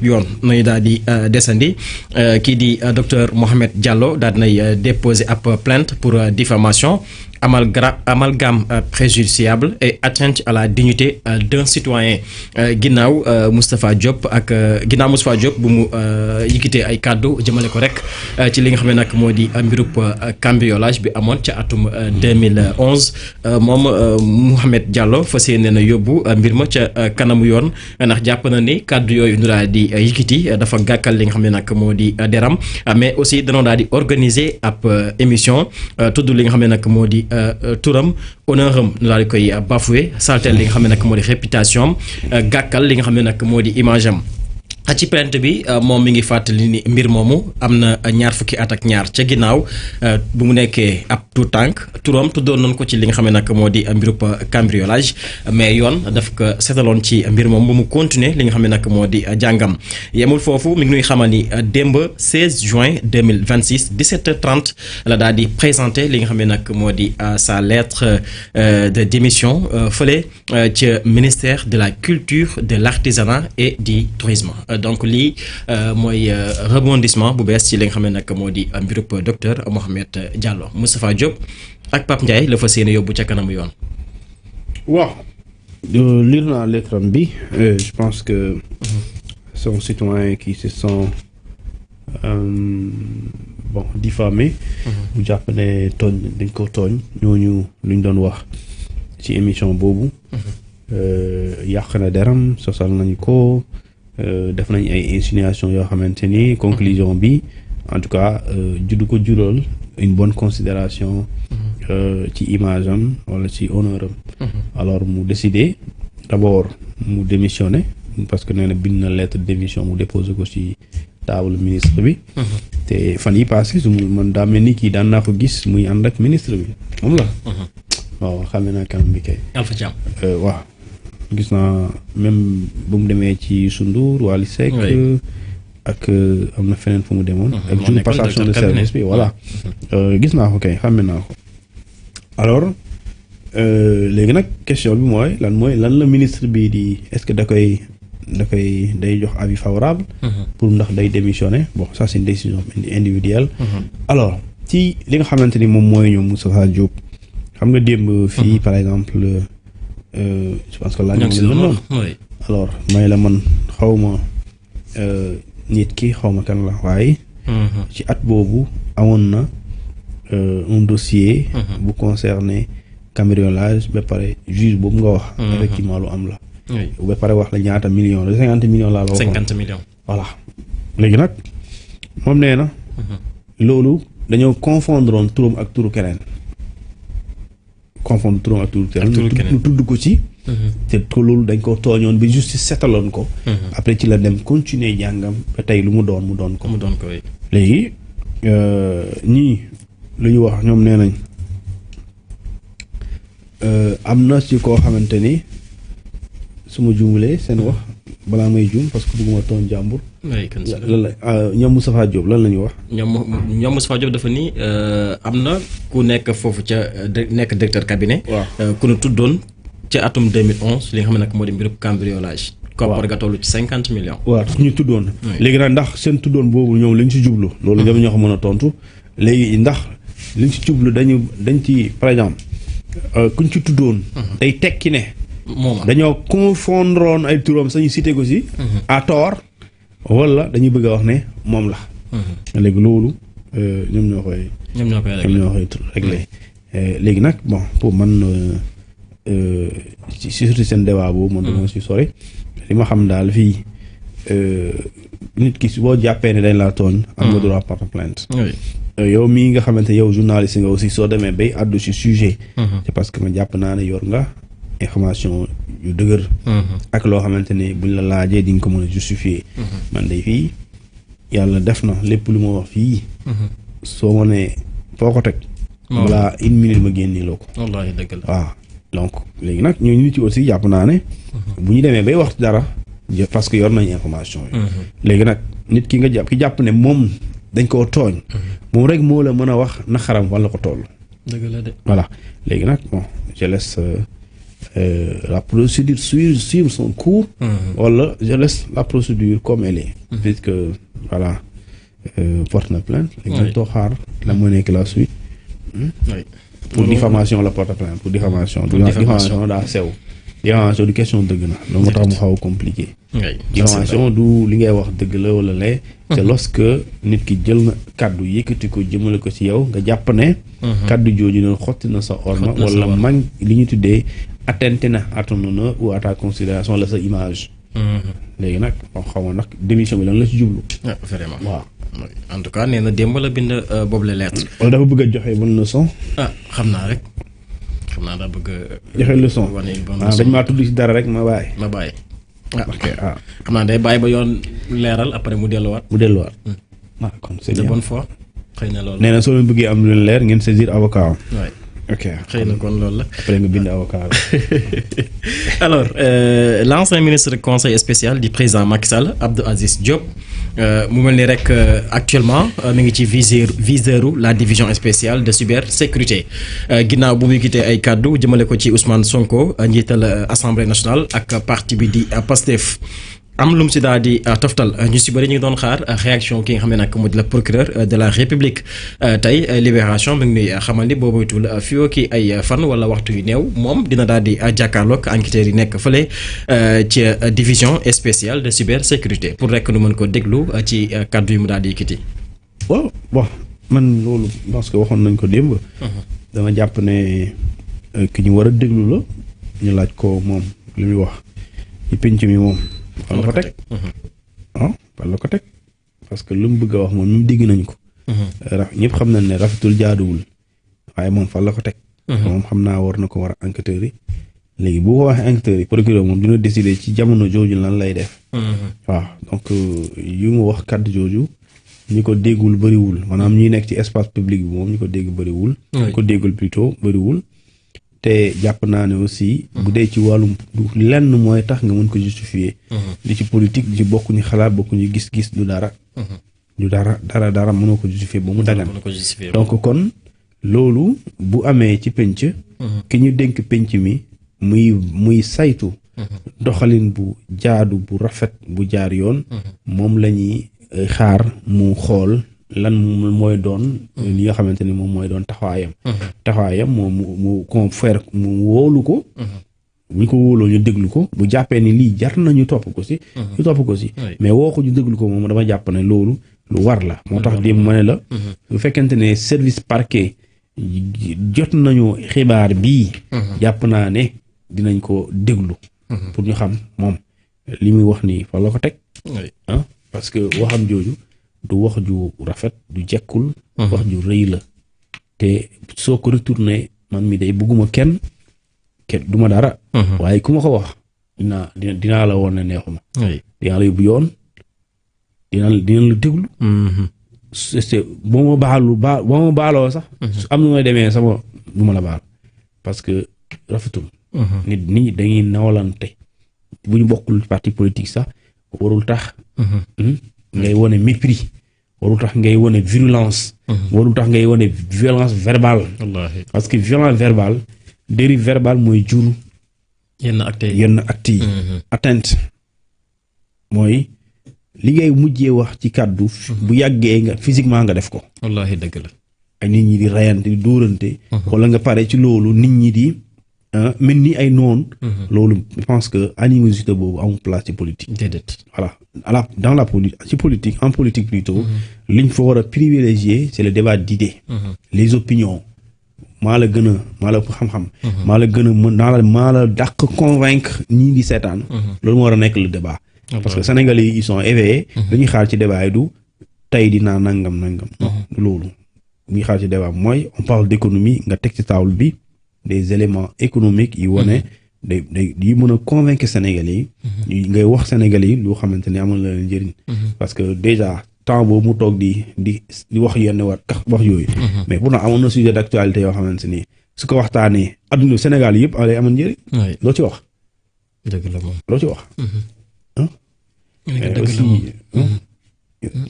yoon nañu daal di desandi kii di docteur Mohamed Diallo daal dinay déposer ab plainte pour diffamation amalgame préjudiciable et atteinte à la dignité d'un citoyen ginnaaw Moustapha Diop bu mu yëkkitee ay kàddu jëmale ko rek ci li nga xam ne nag moo di mbirub cambriolage bi amoon ca atum 2011 moom Mohamed Diallo fas yéene na yóbbu mbir ma ca kanamu yoon ndax jàpp na ni kàddu yooyu nu daal di yëkkiti dafa gàkkal li nga xam ne nag moo di deram mais aussi danoo daal di organiser ab émission tudd li nga xam ne nag moo di turam honneur am nu daal di koy bafoué saltel li nga xam ne nag moo di réputation am gàkkal li nga xam ne nag moo di image am ci plainte bi moom mi ngi fàttali ni mbir moomu am na ñaar fukki at ak ñaar ca ginnaaw bu mu nekkee ab tout tànk turam tuddoon nañ ko ci li nga xam ne nag moo di mbirub cambriolage mais yoon daf ko setaloon ci mbir moom bu mu continuer li nga xam ne nag moo di jàngam yemul foofu mi ngi nuy xamal ni démb 16 juin 2026 17h30 la daal di présenter li nga xam ne nag moo di sa lettre de démission fële ci ministère de la culture de l'artisanat et du tourisme. Donc lii mooy rebondissement bu bees ci li nga xam ne nag moo di mbirub docteur Mohamed Diallo Moustapha Diop ak Pape Ndiaye la fas yéene yóbbu ca kanamu yoon. waaw lire naa lettre am bi je pense que son citoyen qui se sont diffamés bu jàpp ne tooñ dañ ko tooñ ñooñu luñ doon wax ci émission boobu yàq na deram sosal nañu ko def nañ ay insinuation yoo xamante ni conclusion bi en tout cas juddu ko jural une bonne considération ci image am wala ci honneur am alors mu décidé d'abord mu démissionner parce que nee na bind na lettre de démission mu déposé ko ci table ministre bi te fan yi passé su man daa mel ni kii daan naa ko gis muy ànd ak ministre bi moom la waaw xam naa kanam bi kay Alpha Thiam waaw gis naa même bu mu demee ci Sundur Wally Seck ak am na feneen fu mu demoon ak jour passation de service bi voilà gis naa ko kay xam naa ko alors léegi nag question bi mooy lan la ministre bi di est-ce que day jox avis favorable pour ndax day démissionner bon ça c'est une décision individuelle alors ci li nga xamante ni moom mooy ñoom Moustapha Diop xam nga démb fii par exemple je pense que laaj moom alors may la man xawma nit ki xawma kan la waaye ci at boobu amoon na un dossier bu concerné cambriolage ba pare juge boobu nga wax effectivement lu am la ba pare wax la ñaata millions de 50 millions laa la wax 50 millions voilà léegi nag moom nee na loolu dañoo confondre woon turam ak turu keneen lu tudd ko ci te loolu dañ ko tooñoon bi justice setaloon ko après ci la dem continuer jàngam ba tey lu mu doon ko léegi ñii lu ñu wax ñoom nee nañ am na ci koo xamante ni su ma juumulee seen wax balaa may juum parce que bëgguma tooñ jàmbur lan la ñoom Moustapha Diop lan la ñuy wax ñoom Moustapha Diop dafa ni am na ku nekk foofu ca nekk directeur cabinet ku nu tuddoon ca atum 2011 li nga xam ne nag moo di mbirub cambriolage koppar ga toll ci 50 millions waaw ñu tuddoon léegi nag ndax seen tuddoon boobu ñoom lañ ci jublu loolu ñoom ñoo ko mën a tontu léegi ndax liñ ci jublu dañ ci par exemple kuñ ci tuddoon day tekki ne dañoo confondroon ay turam sañu cité ko si à tort wala dañuy bëgg a wax ne moom la léegi loolu ñoom ñoo koy réglé léegi nag bon pour man ci surtout seen débat boobu man dama si sori li ma xam daal fii nit ki boo jàppee ne dañ laa tooñ am nga droit porter plainte yow mii nga xamante yow journaliste nga aussi soo demee bay àddu ci sujet c'est parce que ma jàpp naa ne yor nga information yu dëgër ak loo xamante ne buñ la laajee di nga ko mën a justifier man de fii yàlla def na lépp lu ma wax fii soo ma ne foo ko teg balaa une minute ma génnee loo ko wallaahi dëgg la waaw donc léegi nag ñooñu nit yi aussi jàpp naa ne bu ñu demee bay wax dara parce que yor nañ information yi léegi nag nit ki nga jàpp ne moom dañ koo tooñ moom rek moo la mën a wax naxaram wala ko toll dëgg la de voilà léegi nag bon je laisse la procédure suivre son cours. Wala je laisse la procédure comme elle est. Puisque voilà porte na plainte. léegi toog xaar la moo nekk la suite. pour diffamation la porte plainte pour diffamation. diffamation daa sew. diffamation du question dëgg na loolu moo tax mu xaw a compliqué. diffamation du li ngay wax dëgg la wala lee. c'est lorsque nit ki jël na kaddu yëkkati ko jëmale ko ci yow nga jàpp ne. kaddu jooju noonu xotti na sa orma wala man li ñu tuddee atteinte na à ton honneur ou à ta considération la sa image. léegi nag xaw ma nag démission bi lan la ci jublu. vraiment waaw. en tout cas nee na démb la bind boobu la lettre. wala dafa bëgg a joxe bonne leçon. xam naa rek xam naa daa bëgg a. joxe leçon dañ maa tudd ci dara rek ma bàyyi. ok xam naa day bàyyi ba yoon leeral après mu delluwaat. kon c'est de bonne foi xëy na loolu. nee na soo leen bëggee am lu leen leer ngeen saisir avocat am. ok xëy na kon loolu la. après nga bind avocat alors l'ancien ministre conseil spécial du président Macky Sall Abdou Aziz Diop mu mel ni rek actuellement mi ngi ci viseuru la division spéciale de cybersécurité ginnaaw bu muy quitté ay kaddu jëmale ko ci Ousmane Sonko njiital assemblée nationale ak parti bi di Pastef. am lu mu si daal di toftal ñu si bëri ñu ngi doon xaar réaction ki nga xam ne nag moo di la procureur de la république tey libération mi ngi nuy xamal ni boo moytuwul fii ki ay fan wala waxtu yu néew moom dina daal di jàkkaarloog enquêteurs yi nekk fële ci division spéciale de cybersécurité pour rek nu mën ko déglu ci kàddu yi mu daal di yëkkati. waaw bon man loolu parce que waxoon nañ ko démb. dama jàpp ne ki ñu war a déglu la ñu laaj ko moom li muy wax ci penc mi moom. fan la ko teg fan la ko teg parce que lu mu bëgg a wax moom ñu dégg nañ ko. ñëpp xam nañ ne rafetul jaaduwul waaye moom fan la ko teg. moom xam naa war na ko war a enquêteurs yi léegi bu ko waxee enquêteurs yi procureur moom dina décider ci jamono jooju lan lay def. waaw donc yu mu wax kàddu jooju ñi ko déggul bëriwul maanaam ñi nekk ci espace public bi moom ñi ko dégg bëriwul. ñi ko déggul plutôt bëriwul. te jàpp naa ne aussi. bu dee ci wàllum lenn mooy tax nga mën ko justifier. li ci politique li ci bokkuñu xalaat bokkuñu gis-gis du dara. du dara mënoo ko justifier ba mu dagan. donc kon loolu bu amee ci penc. ki ñu dénk penc mi muy saytu. doxalin bu jaadu bu rafet bu jaar yoon. moom la ñuy xaar mu xool. lan mooy doon li nga xamante ni moom mooy doon taxawaayam moom mu confère mu wóolu ko bu ñu ko wóoloo ñu déglu ko bu jàppee ni lii jar nañu topp ko si ñu topp ko si mais woo ko ñu déglu ko moom dama jàpp ne loolu lu war la moo tax démb ma ne la bu fekkente ne service parquet jot nañu xibaar bii jàpp naa ne dinañ ko déglu pour ñu xam moom li muy wax nii fa la ko teg parce que waxam jooju du wax ju rafet du jekkul wax ju rëy la te soo ko retourné man mi day bëgguma kenn du ma dara waaye ku ma ko wax dinaa la woon ne neexuma dinaa la yóbbu yoon dina la déglu c'est boo ma baaloo sax am na may demee sama du ma la baal parce que rafetul nit ñi dañuy nawlante bu ñu bokkul parti politique sax warul tax ngay wone mépris warul tax ngay wone virulence warul tax ngay wone violence verbale parce que violence verbale dérive verbale mooy jur yenn actes yi atteinte mooy li ngay mujjee wax ci kàddu bu yàggee nga physiquement nga def ko wallaahi dëgg la ay nit ñi di rayante di dóorante wala nga pare ci loolu nit ñi di mel ni ay noon loolu je pense que animosité boobu amul place ci politique voilà dans la politique en politique plutôt liñ fa war a privilégier c'est le débat d'idées les opinions maa la ëpp xam-xam maa la gën a mën maa la dàq convaincre ñii di seetaan loolu moo war a nekk le débat parce que Sénégalais yi ils sont éveillés dañuy xaar ci débat yi du tey dinaa nangam loolu ñuy xaar ci débat mooy on parle d'économie nga teg ci table bi des éléments économiques yi wane yi mën a convaincre Sénégalais yi ngay wax Sénégalais yi loo xamante ne amal na leen njëriñ parce que déjà temps boobu mu toog di wax yenn wax yooyu mais pourtant amoon na sujet d'actualité yoo xamante ni su ko waxtaanee adduna Sénégal yëpp lay amal njëriñ loo ci wax dëgg la moom loo ci wax aussi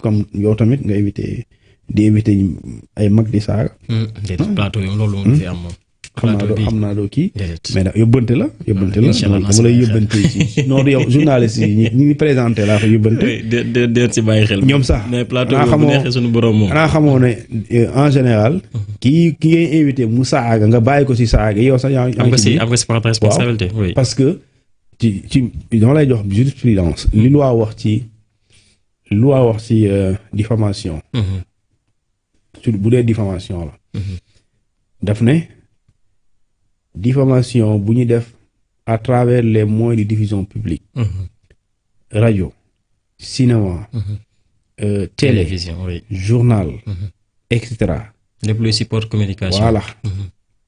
comme yow tamit nga éviter ay mag di saaga plateau yi loolu moom fi am moom xam naa doo kii mais nag yóbbante la dama lay yóbbante ci non yow journaliste yi ñi ngi présenté laa fa yóbbante de ci bàyyi xel ñoom sax mais plateau bu neexee suñu borom moom xanaa xamoo ne en général ki ngay invité mu saaga nga bàyyi ko si saaga yow sax yaa am nga si part de responsabilité oui parce que ci dama lay jox jurisprudence li loi wax ci diffamation bu dee diffamation la daf ne diffamation bu ñu def à travers les moyens de diffusion publique radio cinéma télévision journal etc lépp luy support communication voilà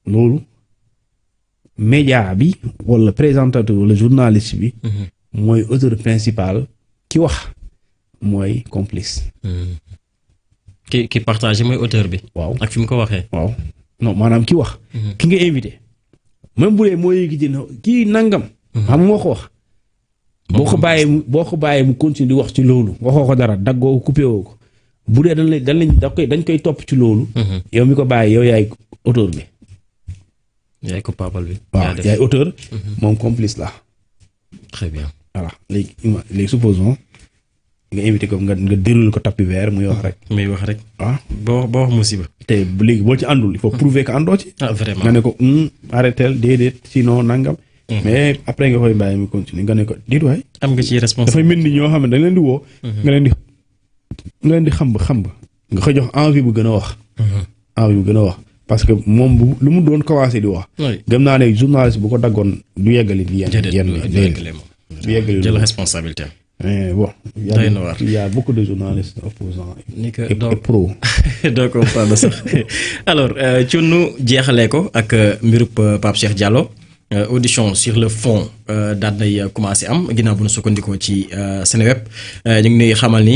loolu média bi wala présentateur wala journaliste bi mooy auteur principal ki wax mooy complice ki partagé mooy auteur bi waaw ak fi mu ko waxee waaw non maanaam ki wax ki nga invité même bu dee moo yëkkati kii nangam xam moo ko wax boo ko bàyyee mu continue di wax ci loolu waxoo ko dara daggoo coupé woo ko bu dee dañ koy topp ci loolu yow mi ko bàyyi yow yaay auteur bi yaay coupable bi waaw yaay auteur moom complice la très bien voilà léegi supposons nga invité ko nga déroulé ko tapis vert muy wax rek boo wax musiba te léegi boo ci àndul il faut prouver que àndoo ci vraiment nga ne ko arrêtel déedéet sinon nangam mais après nga koy bàyyi mu continue nga ne ko diit waay am nga ci responsable dafay mel ni ñoo xam ne dañ leen di woo nga leen di xamb nga koy jox envie bu gën a wax parce que moom lu mu doon commencé di wax gëm naa ne journaliste bu ko daggoon du yeggali du yeggali jël responsabilité mais bon il y a beaucoup de journalistes opposants et pro doo comprendre sax alors cunnu jeexalee ko ak mbirub Pape Cheikh Diallo audition sur le fond daal nay commencé am ginnaaw bu nu sukkandikoo ci Seneweb ñu ngi nuy xamal ni